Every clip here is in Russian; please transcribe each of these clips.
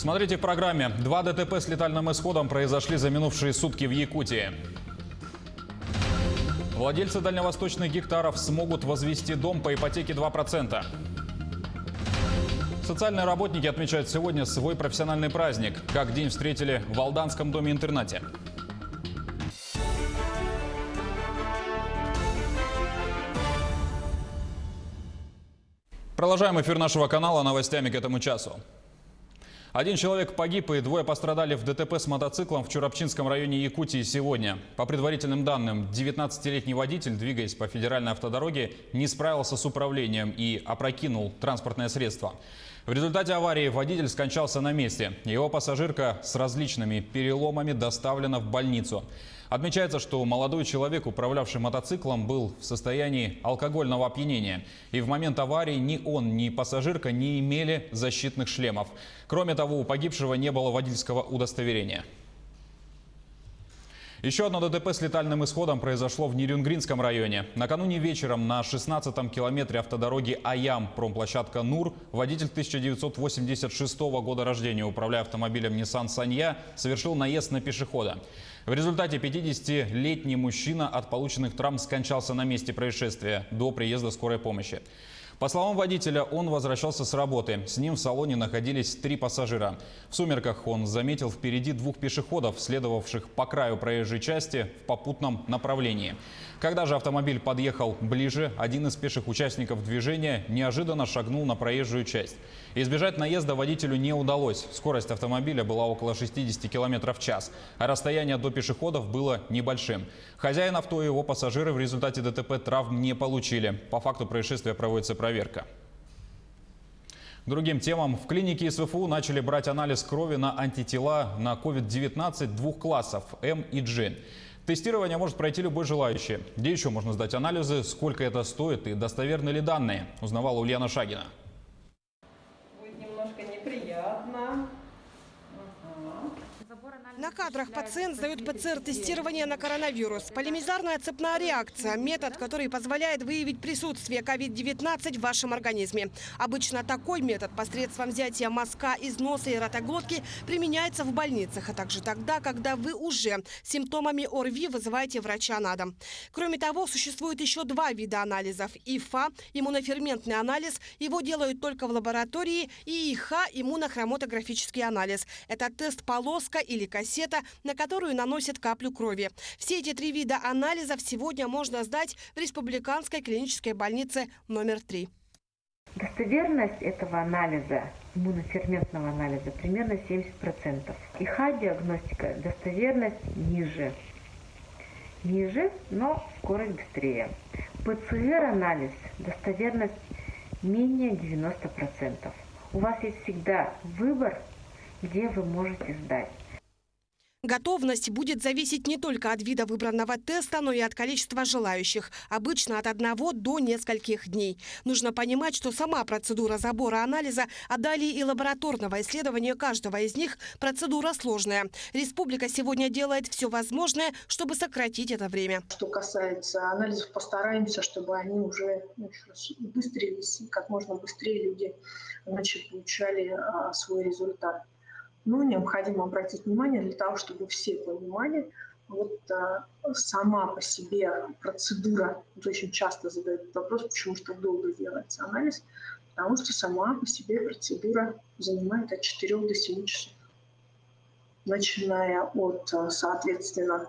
Смотрите в программе. 2 ДТП с летальным исходом произошли за минувшие сутки в Якутии. Владельцы дальневосточных гектаров смогут возвести дом по ипотеке 2%. Социальные работники отмечают сегодня свой профессиональный праздник. Как день встретили в Алданском доме-интернате. Продолжаем эфир нашего канала новостями к этому часу. 1 человек погиб и 2 пострадали в ДТП с мотоциклом в Чурапчинском районе Якутии сегодня. По предварительным данным, 19-летний водитель, двигаясь по федеральной автодороге, не справился с управлением и опрокинул транспортное средство. В результате аварии водитель скончался на месте. Его пассажирка с различными переломами доставлена в больницу. Отмечается, что молодой человек, управлявший мотоциклом, был в состоянии алкогольного опьянения. И в момент аварии ни он, ни пассажирка не имели защитных шлемов. Кроме того, у погибшего не было водительского удостоверения. Еще одно ДТП с летальным исходом произошло в Нерюнгринском районе. Накануне вечером на 16-м километре автодороги Аям, промплощадка Нур, водитель 1986 года рождения, управляя автомобилем Nissan Санья, совершил наезд на пешехода. В результате 50-летний мужчина от полученных травм скончался на месте происшествия до приезда скорой помощи. По словам водителя, он возвращался с работы. С ним в салоне находились 3 пассажира. В сумерках он заметил впереди 2 пешеходов, следовавших по краю проезжей части в попутном направлении. Когда же автомобиль подъехал ближе, один из пеших участников движения неожиданно шагнул на проезжую часть. Избежать наезда водителю не удалось. Скорость автомобиля была около 60 км в час, а расстояние до пешеходов было небольшим. Хозяин авто и его пассажиры в результате ДТП травм не получили. По факту происшествия проводится проверка. К другим темам. В клинике СВФУ начали брать анализ крови на антитела на COVID-19 2 классов М и G. Тестирование может пройти любой желающий. Где еще можно сдать анализы, сколько это стоит и достоверны ли данные, узнавала Ульяна Шагина. Будет немножко неприятно. На кадрах пациент сдает ПЦР-тестирование на коронавирус. Полимеризная цепная реакция – метод, который позволяет выявить присутствие COVID-19 в вашем организме. Обычно такой метод посредством взятия мазка из носа и ротоглотки применяется в больницах, а также тогда, когда вы уже с симптомами ОРВИ вызываете врача на дом. Кроме того, существует еще 2 вида анализов. ИФА – иммуноферментный анализ, его делают только в лаборатории, и ИХА – иммунохроматографический анализ. Это тест-полоска или кассета, на которую наносят каплю крови. Все эти 3 вида анализов сегодня можно сдать в Республиканской клинической больнице номер 3. Достоверность этого анализа, иммуноферментного анализа, примерно 70%. ИХА-диагностика, достоверность ниже. Ниже, но скорость быстрее. ПЦР-анализ, достоверность менее 90%. У вас есть всегда выбор, где вы можете сдать. Готовность будет зависеть не только от вида выбранного теста, но и от количества желающих. Обычно от 1 до нескольких дней. Нужно понимать, что сама процедура забора анализа, а далее и лабораторного исследования каждого из них – процедура сложная. Республика сегодня делает все возможное, чтобы сократить это время. Что касается анализов, постараемся, чтобы они уже быстрились, и как можно быстрее люди получали свой результат. Но необходимо обратить внимание для того, чтобы все понимали, сама по себе процедура, очень часто задают вопрос, почему же так долго делается анализ, потому что сама по себе процедура занимает от 4 до 7 часов. Начиная от, соответственно,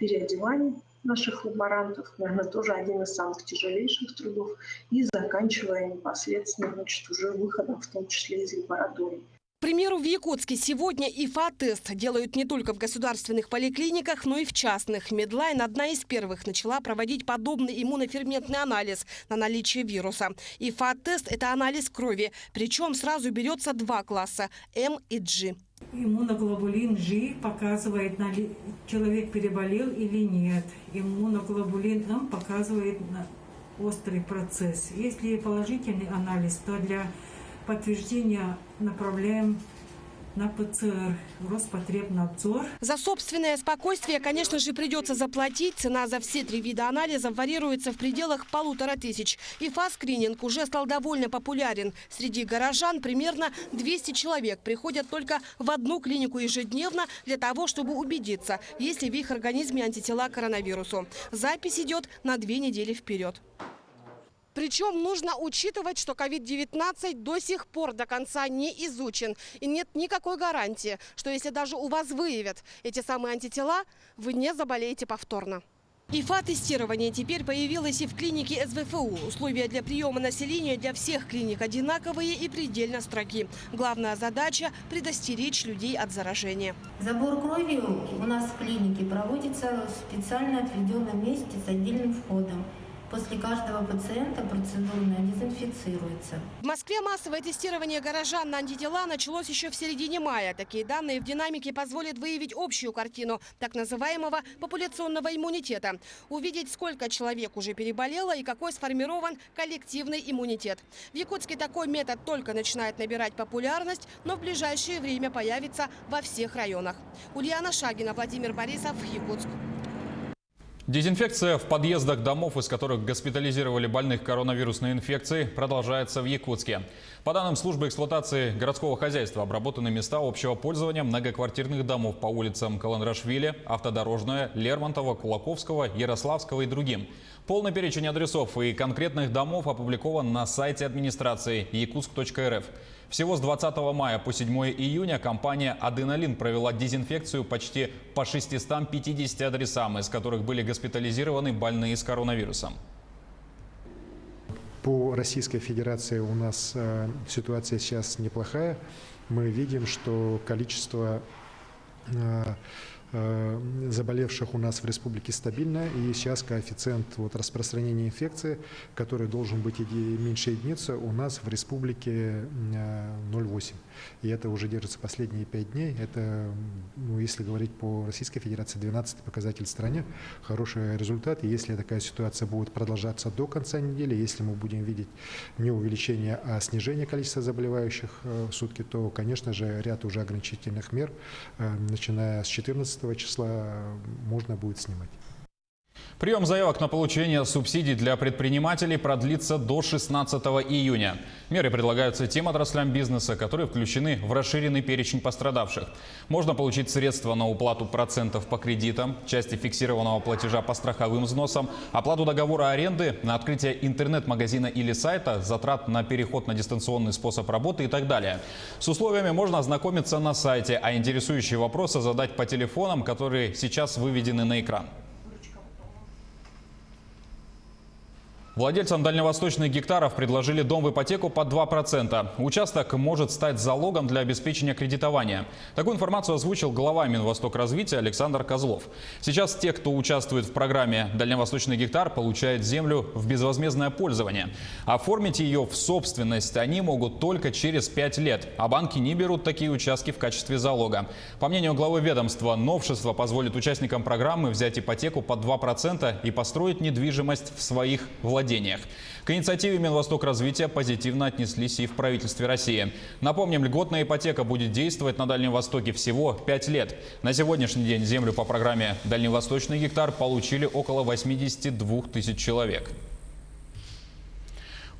переодевания наших лаборантов, наверное, тоже один из самых тяжелейших трудов, и заканчивая непосредственно уже выходом, в том числе из лаборатории. К примеру, в Якутске сегодня ИФА-тест делают не только в государственных поликлиниках, но и в частных. Медлайн одна из первых начала проводить подобный иммуноферментный анализ на наличие вируса. ИФА-тест – это анализ крови, причем сразу берется 2 класса – М и G. Иммуноглобулин G показывает, человек переболел или нет. Иммуноглобулин М показывает острый процесс. Если положительный анализ, то для подтверждения направляем на ПЦР Роспотребнадзор. За собственное спокойствие, конечно же, придется заплатить. Цена за все 3 вида анализов варьируется в пределах 1500. ИФА-скрининг уже стал довольно популярен. Среди горожан примерно 200 человек приходят только в одну клинику ежедневно для того, чтобы убедиться, есть ли в их организме антитела к коронавирусу. Запись идет на 2 недели вперед. Причем нужно учитывать, что COVID-19 до сих пор до конца не изучен. И нет никакой гарантии, что если даже у вас выявят эти самые антитела, вы не заболеете повторно. ИФА-тестирование теперь появилось и в клинике СВФУ. Условия для приема населения для всех клиник одинаковые и предельно строги. Главная задача – предостеречь людей от заражения. Забор крови у нас в клинике проводится в специально отведенном месте с отдельным входом. После каждого пациента процедурно дезинфицируется. В Москве массовое тестирование горожан на антитела началось еще в середине мая. Такие данные в динамике позволят выявить общую картину так называемого популяционного иммунитета. Увидеть, сколько человек уже переболело и какой сформирован коллективный иммунитет. В Якутске такой метод только начинает набирать популярность, но в ближайшее время появится во всех районах. Ульяна Шагина, Владимир Борисов, Якутск. Дезинфекция в подъездах домов, из которых госпитализировали больных коронавирусной инфекцией, продолжается в Якутске. По данным службы эксплуатации городского хозяйства, обработаны места общего пользования многоквартирных домов по улицам Каландрашвили, Автодорожная, Лермонтова, Кулаковского, Ярославского и другим. Полный перечень адресов и конкретных домов опубликован на сайте администрации якутск.рф. Всего с 20 мая по 7 июня компания «Аденолин» провела дезинфекцию почти по 650 адресам, из которых были госпитализированы больные с коронавирусом. По Российской Федерации у нас ситуация сейчас неплохая. Мы видим, что количество заболевших у нас в республике стабильно, и сейчас коэффициент распространения инфекции, который должен быть меньше единицы, у нас в республике 0,8. И это уже держится последние 5 дней. Это, если говорить по Российской Федерации, 12-й показатель в стране. Хороший результат. И если такая ситуация будет продолжаться до конца недели, если мы будем видеть не увеличение, а снижение количества заболевающих в сутки, то, конечно же, ряд уже ограничительных мер, начиная с 14 числа, можно будет снимать. Прием заявок на получение субсидий для предпринимателей продлится до 16 июня. Меры предлагаются тем отраслям бизнеса, которые включены в расширенный перечень пострадавших. Можно получить средства на уплату процентов по кредитам, части фиксированного платежа по страховым взносам, оплату договора аренды, на открытие интернет-магазина или сайта, затрат на переход на дистанционный способ работы и так далее. С условиями можно ознакомиться на сайте, а интересующие вопросы задать по телефонам, которые сейчас выведены на экран. Владельцам дальневосточных гектаров предложили дом в ипотеку под 2%. Участок может стать залогом для обеспечения кредитования. Такую информацию озвучил глава Минвостокразвития Александр Козлов. Сейчас те, кто участвует в программе «Дальневосточный гектар», получают землю в безвозмездное пользование. Оформить ее в собственность они могут только через 5 лет, а банки не берут такие участки в качестве залога. По мнению главы ведомства, новшество позволит участникам программы взять ипотеку под 2% и построить недвижимость в своих владениях. К инициативе Минвостокразвития позитивно отнеслись и в правительстве России. Напомним, льготная ипотека будет действовать на Дальнем Востоке всего 5 лет. На сегодняшний день землю по программе «Дальневосточный гектар» получили около 82 тысяч человек.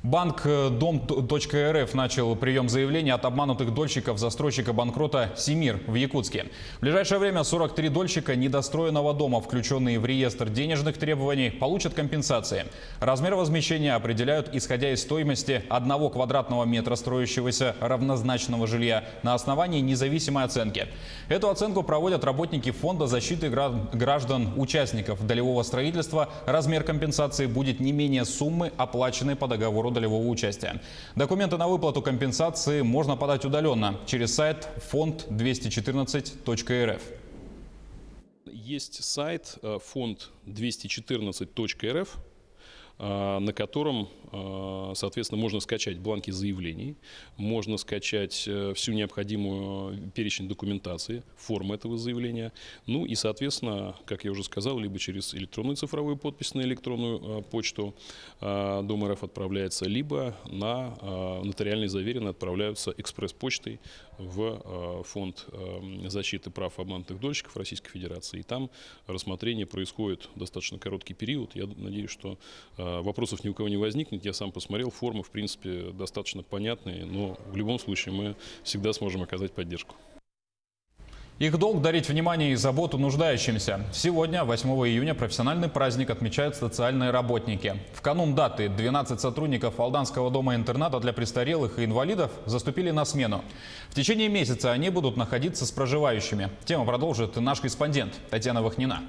Банк Дом.рф начал прием заявлений от обманутых дольщиков застройщика-банкрота «Симир» в Якутске. В ближайшее время 43 дольщика недостроенного дома, включенные в реестр денежных требований, получат компенсации. Размер возмещения определяют, исходя из стоимости 1 квадратного метра строящегося равнозначного жилья на основании независимой оценки. Эту оценку проводят работники Фонда защиты граждан-участников долевого строительства. Размер компенсации будет не менее суммы, оплаченной по договору долевого участия. Документы на выплату компенсации можно подать удаленно через сайт fond214.rf. Есть сайт fond214.rf. на котором, соответственно, можно скачать бланки заявлений, можно скачать всю необходимую перечень документации, формы этого заявления. Ну и, соответственно, как я уже сказал, либо через электронную цифровую подпись на электронную почту Дом РФ отправляется, либо на нотариально заверенно отправляются экспресс-почтой в Фонд защиты прав обманутых дольщиков Российской Федерации. И там рассмотрение происходит достаточно короткий период. Я надеюсь, что вопросов ни у кого не возникнет. Я сам посмотрел, формы, в принципе, достаточно понятные, но в любом случае мы всегда сможем оказать поддержку. Их долг – дарить внимание и заботу нуждающимся. Сегодня, 8 июня, профессиональный праздник отмечают социальные работники. В канун даты 12 сотрудников Алданского дома-интерната для престарелых и инвалидов заступили на смену. В течение месяца они будут находиться с проживающими. Тему продолжит наш корреспондент Татьяна Вахнина.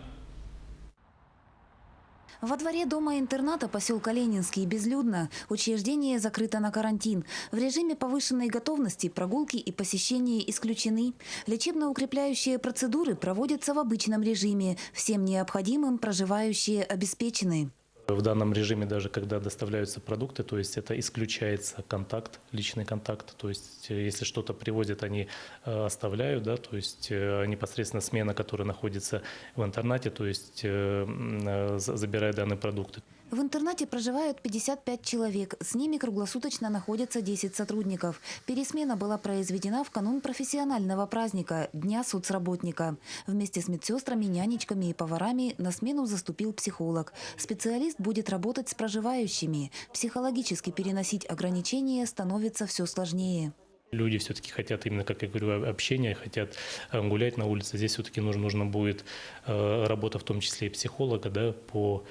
Во дворе дома-интерната поселка Ленинский безлюдно. Учреждение закрыто на карантин. В режиме повышенной готовности прогулки и посещения исключены. Лечебно-укрепляющие процедуры проводятся в обычном режиме. Всем необходимым проживающие обеспечены. В данном режиме даже когда доставляются продукты, то есть это исключается контакт, личный контакт. То есть если что-то привозят, они оставляют, да, то есть непосредственно смена, которая находится в интернате, то есть забирает данные продукты. В интернате проживают 55 человек. С ними круглосуточно находятся 10 сотрудников. Пересмена была произведена в канун профессионального праздника – Дня соцработника. Вместе с медсестрами, нянечками и поварами на смену заступил психолог. Специалист будет работать с проживающими. Психологически переносить ограничения становится все сложнее. Люди все-таки хотят именно, как я говорю, общения, хотят гулять на улице. Здесь все-таки нужно будет работа, в том числе и психолога, да, по,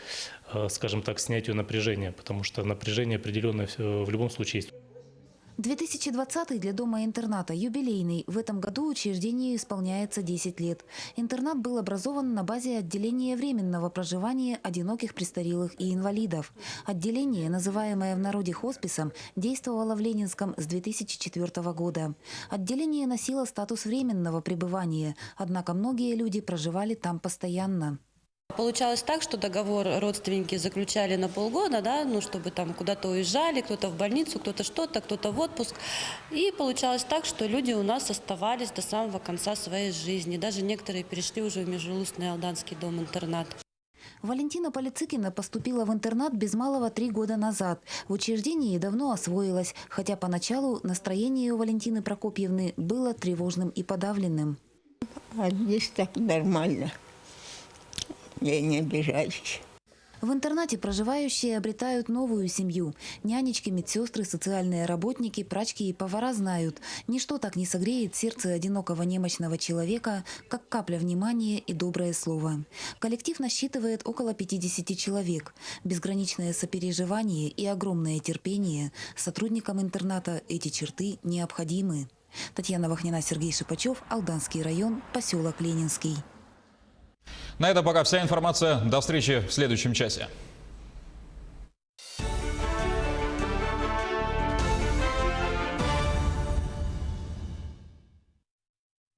скажем так, снятию напряжения, потому что напряжение определенное в любом случае есть. 2020 для дома-интерната юбилейный. В этом году учреждению исполняется 10 лет. Интернат был образован на базе отделения временного проживания одиноких престарелых и инвалидов. Отделение, называемое в народе хосписом, действовало в Ленинском с 2004 года. Отделение носило статус временного пребывания, однако многие люди проживали там постоянно. Получалось так, что договор родственники заключали на полгода, да, ну, чтобы там куда-то уезжали, кто-то в больницу, кто-то что-то, кто-то в отпуск. И получалось так, что люди у нас оставались до самого конца своей жизни. Даже некоторые перешли уже в Межулусный Алданский дом-интернат. Валентина Полицыкина поступила в интернат без малого 3 года назад. В учреждении давно освоилась, хотя поначалу настроение у Валентины Прокопьевны было тревожным и подавленным. А здесь так нормально. Я не обижаюсь. В интернате проживающие обретают новую семью. Нянечки, медсестры, социальные работники, прачки и повара знают, ничто так не согреет сердце одинокого немощного человека, как капля внимания и доброе слово. Коллектив насчитывает около 50 человек. Безграничное сопереживание и огромное терпение. Сотрудникам интерната эти черты необходимы. Татьяна Вахнина, Сергей Шипачев, Алданский район, поселок Ленинский. На этом пока вся информация. До встречи в следующем часе.